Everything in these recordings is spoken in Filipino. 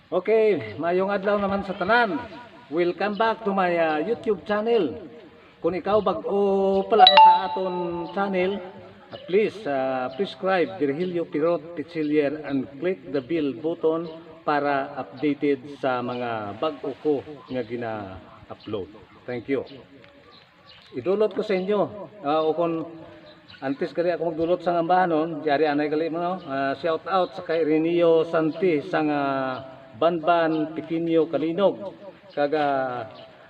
Okay, mayong adlaw naman sa tanan. Welcome back to my YouTube channel. Kung ikaw bag-o pa lang sa aton channel, please subscribe Virgilio Pirot Pichillier and click the bell button para updated sa mga bag-o ko nga gina-upload. Thank you. Idulot ko sa inyo o kung antes kali ako magdulot sa ambahanon, diari anay kali mo, shout out sa kay Renio Santi sa Banban Pequeño Kalinog kaga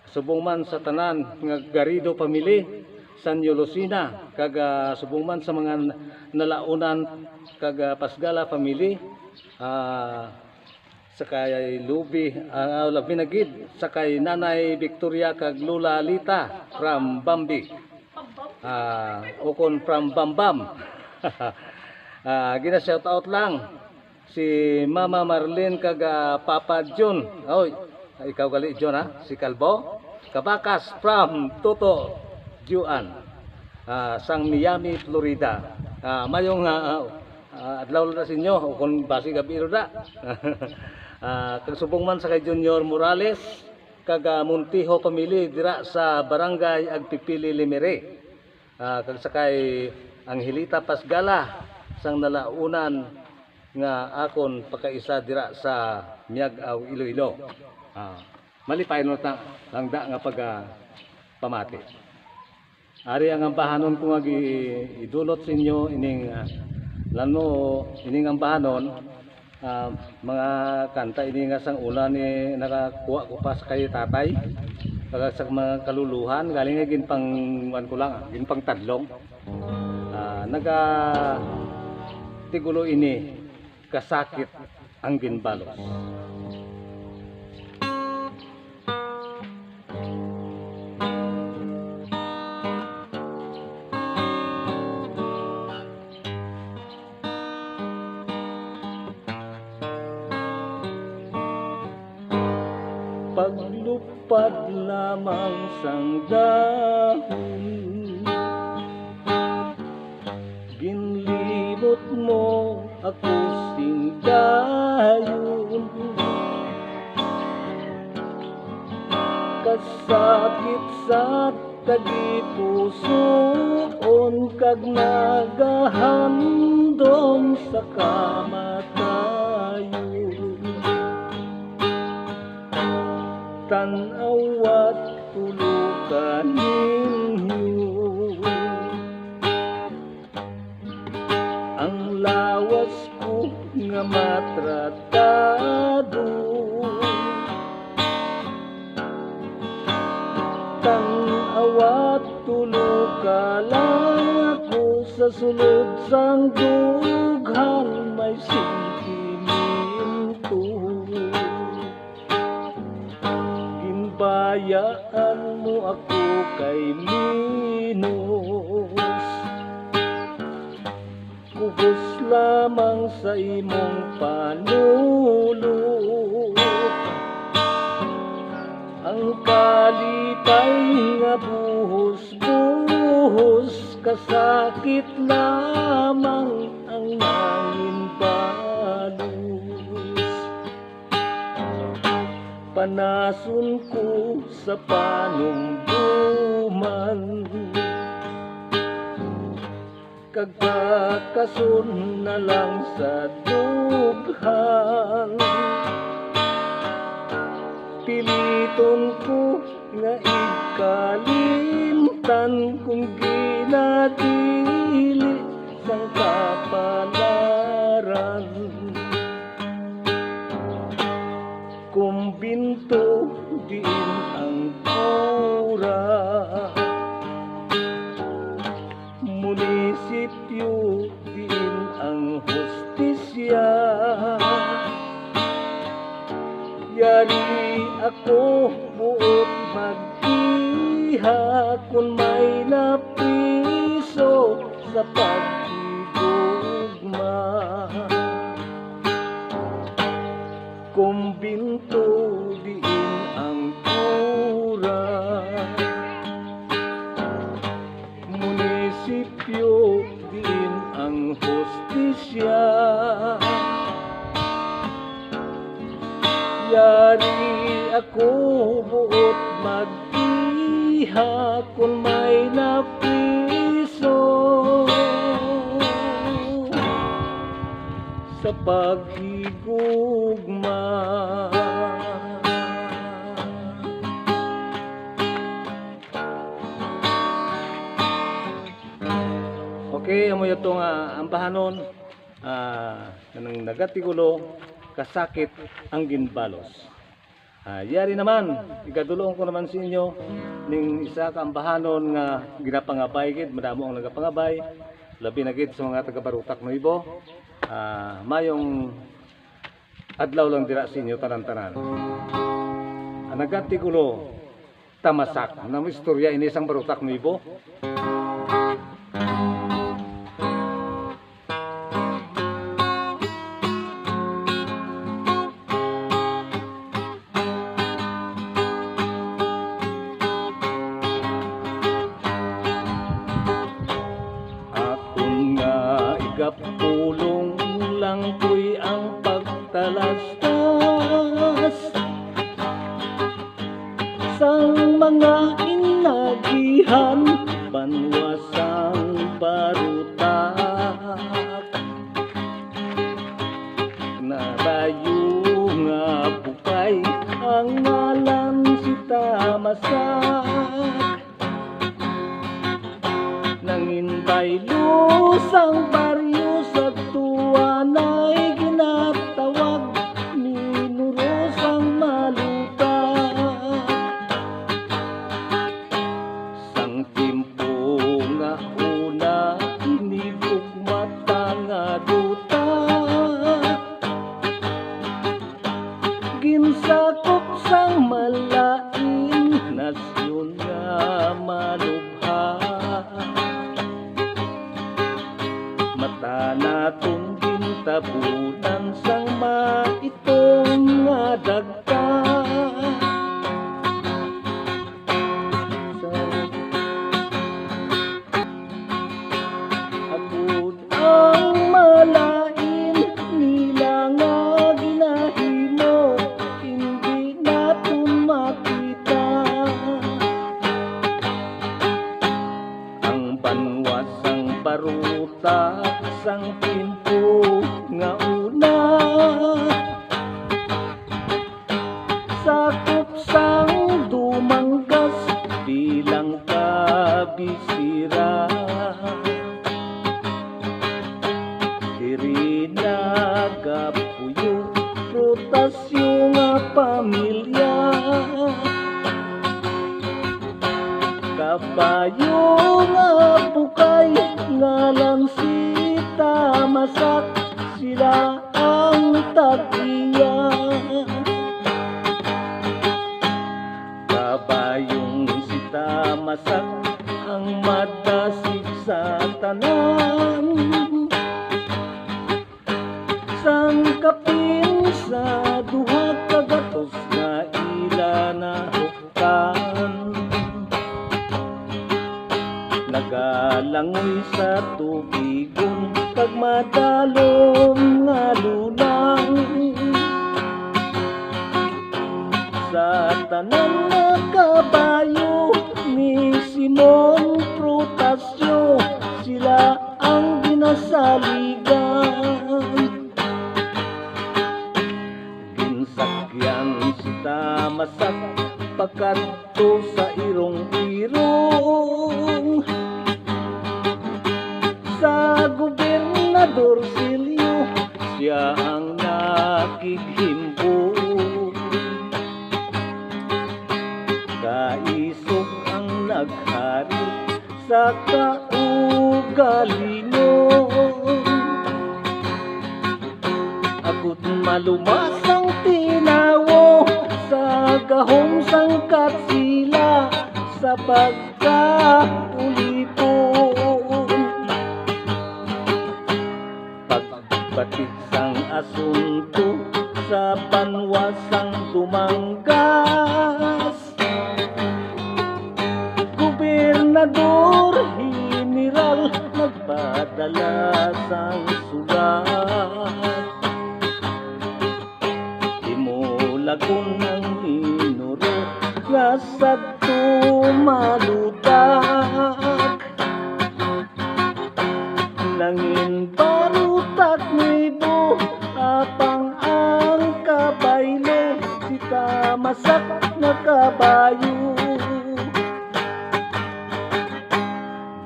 subong man sa tanan nga Garrido family Sanyo Lucina kaga subong man sa mga nalaunan kaga Pasgala family sa kay Lubi Labinagid sa kay Nanay Victoria kag Lula Lita from Bambi ukon from Bambam gina shout out lang si Mama Marlene kaga Papa John. Oy, ikaw gali John ha? Si Kalbo. Kabakas from Toto Juan. Sang Miami, Florida. Mayong adlaw na sa inyo kung basi gabi da. Kagsubong man sa kay Junior Morales kaga Montijo family dira sa Barangay Agpipili Limere. Kag sakay Angelita Pasgala sang nalaunan nga akon pakaisa dira sa Miag-aw Iloilo. Malipay no ta langda nga pamati. Ari ang ambahanon ko nga idulot sa inyo ining lano ining ambahanon mga kanta ini nga sang una ni nakakuha ko pa sa kay tatay kaga sa mga kaluluhan galing nga ginpang ko lang ginpang tadlong naga tigulo ini kasakit ang ginbalos. Paglupad lamang sang dahon ginlimot mo ako singdayon kasakit sa tagipusoon kag nagahandom sa kamatayon tanawat tulukan ninyo ang lawas ko nga matratado tanawat tuluka lang ako sa sulod sang dughan may sentimento ginbayaan mo ako kay Minos kubos lamang sa imong panulot ang kalipay nga buhos-buhos kasakit lamang ang nangin balos panason ko sa panumduman kagpakasun na lang sa dughan piliton ko nga ikalimtan kung ginadili sang kapalaran kumbinto diin ang kura munisipyo din ang hustisya yari ako buot mag-iha kung may napriso sa pagdugma kumbinto din ang kura munisipyo din ang hustisya yari ako buot mag-iha kung may napiso sa paghigugma. Okay, amo itong ambahanon nang nagatigulo kasakit ang ginbalos. Yari naman, ikadulong ko naman sa inyo ning isa ka ambahanon nga ginapangabay gid, madamo ang nagapangabay, labi na gid sa mga taga-Barutak Nuevo. Mayong adlaw lang dira sa inyo tanan-tanan. Nagatigulo tamasak na istorya ini sang Barutak Nuevo. Pulong lang ko'y ang pagtalastas sang mga inagihan banwasang barutak narayo nga bukay ang ngalan si Tamasak nangin baylusang baryo sa tuwanay ginatawag minurosang malutak sang timpo nga una inibog mata nga duta ginsakop sang malain nasyon nga malubha mata naton gintabunan sang maitong nga dagta abot ang malain nila nga ginahimo hindi naton makita ang banwasang barutak sang timpo nga una sakop sang dumanggas bilang kabisira diri nagapuyo rotasyon nga pamilya kabayo nga bukay ngalan si Tamasak sila ang tag-iya kabayong si Tamasak ang madasig sa tanan sang kapin sa duha ka gatos nga ila na hukan nagalangoy sa tubigon kag madalom nga lunang sa tanan nga kabayo ni Simon Protasio sila ang ginasaligan ginsakyan si Tamasak pagkadto sa irong-irong sa Gobernador Silio siya ang nakighimbo kaisog ang naghari sa kaugalingon ako't malumasang tinawo sa gahong sangkat sila sa pagkaulipon pagbatik sang asunto sa banwasang dumanggas Gobernador General nagpadala sang sulat lagon ng inuro nga sadto malutak nangin barutak nibo apang ang kabaylo sita masak na kabayo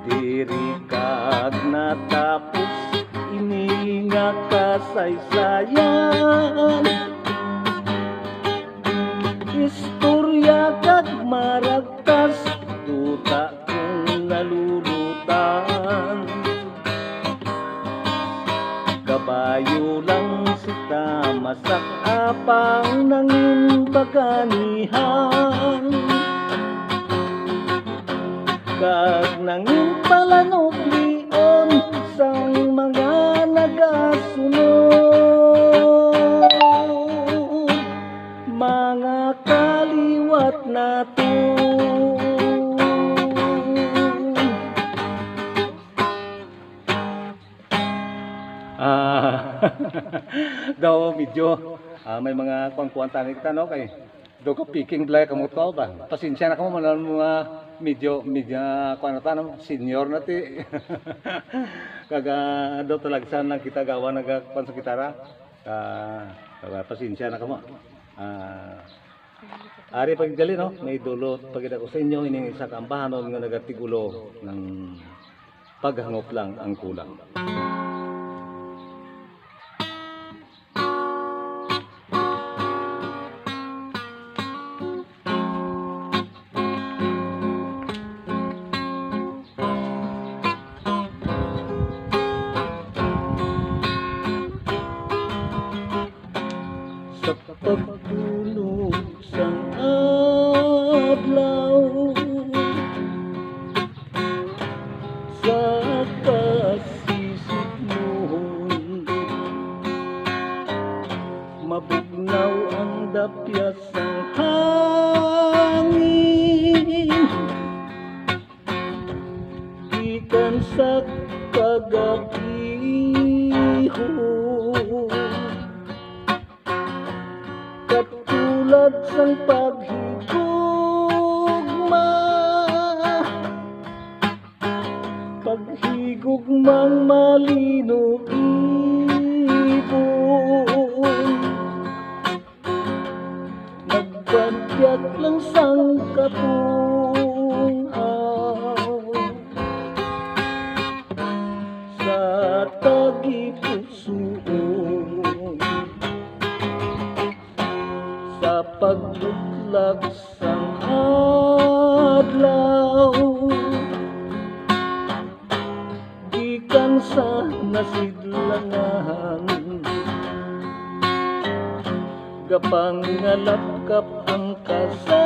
diri kag natapos ini nga kasaysayan istorya kag maragtas duta kong nalulutan kabayo lang sita masak apang nangin baganihan kag nangin palanok lion sang mga nagasunod mga kaliwat nato daw medyo may mga kuan-kuan kita no kay do ka picking black kamot ko ba pasensya na kamo man mga medyo kuan ta no senior na ti kaga do talagsan lang kita gawa nagakuan sa gitara pasensya na kamo ari pagdali no may dulot pagida ko sa inyo ining isa ka ambahanon nga nagatigulo ng paghangop lang ang kulang. Sa pagtulog sang adlaw sa kasisipnon mabugnaw ang dapyas ang hangin ikan sa kagabihon katulad sang paghigugmang malino ibon nagbantiyak lang sang kapungaw sa tagipusoon sa pagdutlag sang adlaw gikan sa nasidlangan gapangalapkap ang kasanan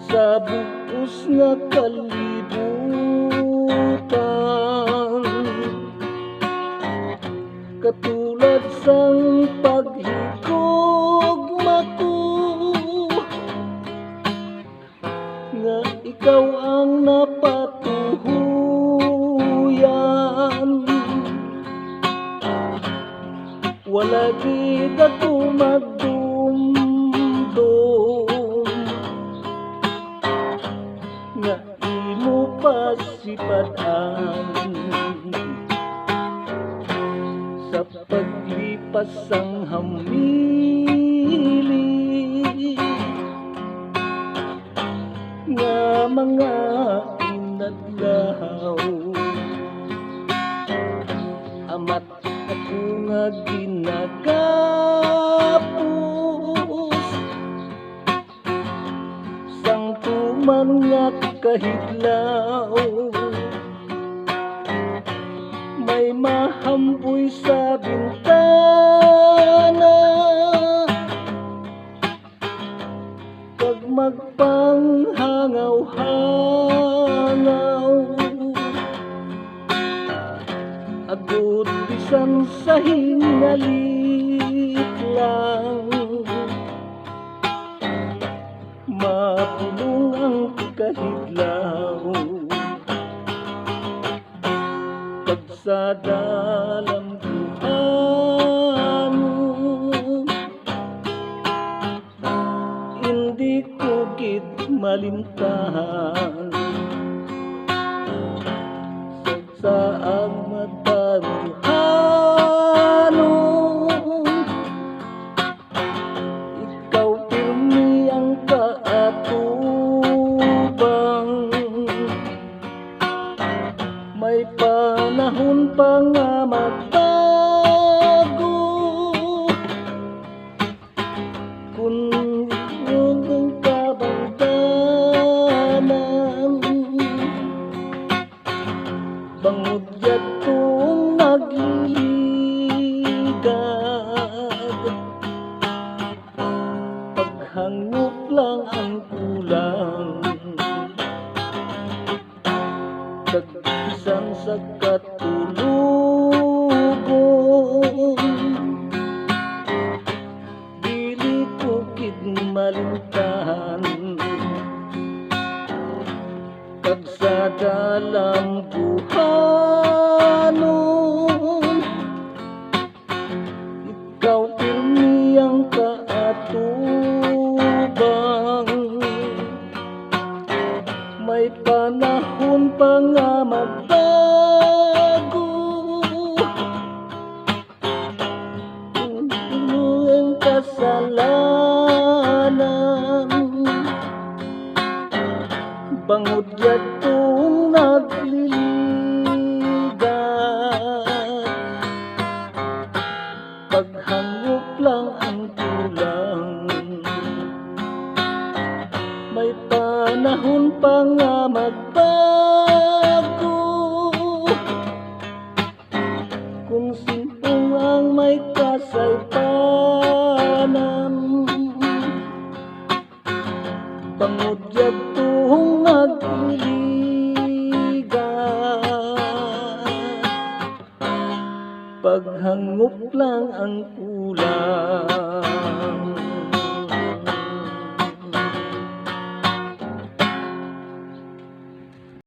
sa buos nga kalibutan katulad sang paghigugma ko nga ikaw ang napatuhuyan wala gid ako magdumdum nga imo pasipadaan sa paglipas ang hamili nga mga inadlaw amat ako nga ginagapos sang tuman nga kahidlaw may mahamboy sa bintana pag magpanghangaw-hangaw agud bisan sa hinalit lang mapulong ang kahidlaw pag sa dalam duha malimtahan sa ang mataruhanon. Ikaw pirmi ang kaatubang, may panahon pa nga magbago. Kung iyong ang kabangdanan, bangod yatong nagliligad, paghangop lang ang kulang, tag-isang sa katulugon. Dili ko kid malimtahan, kag sa dalang buhanon, ikaw pirmi ang kaatubang, may panahon pa nga magbago. Kung ang kasalanan, bangod yatong nagliligat, paghangop lang ang kulang, may panahon pa nga magbago. Kung simpong ang may kasaypanan, bangod yatong nagliligat, paghangop lang ang kulang,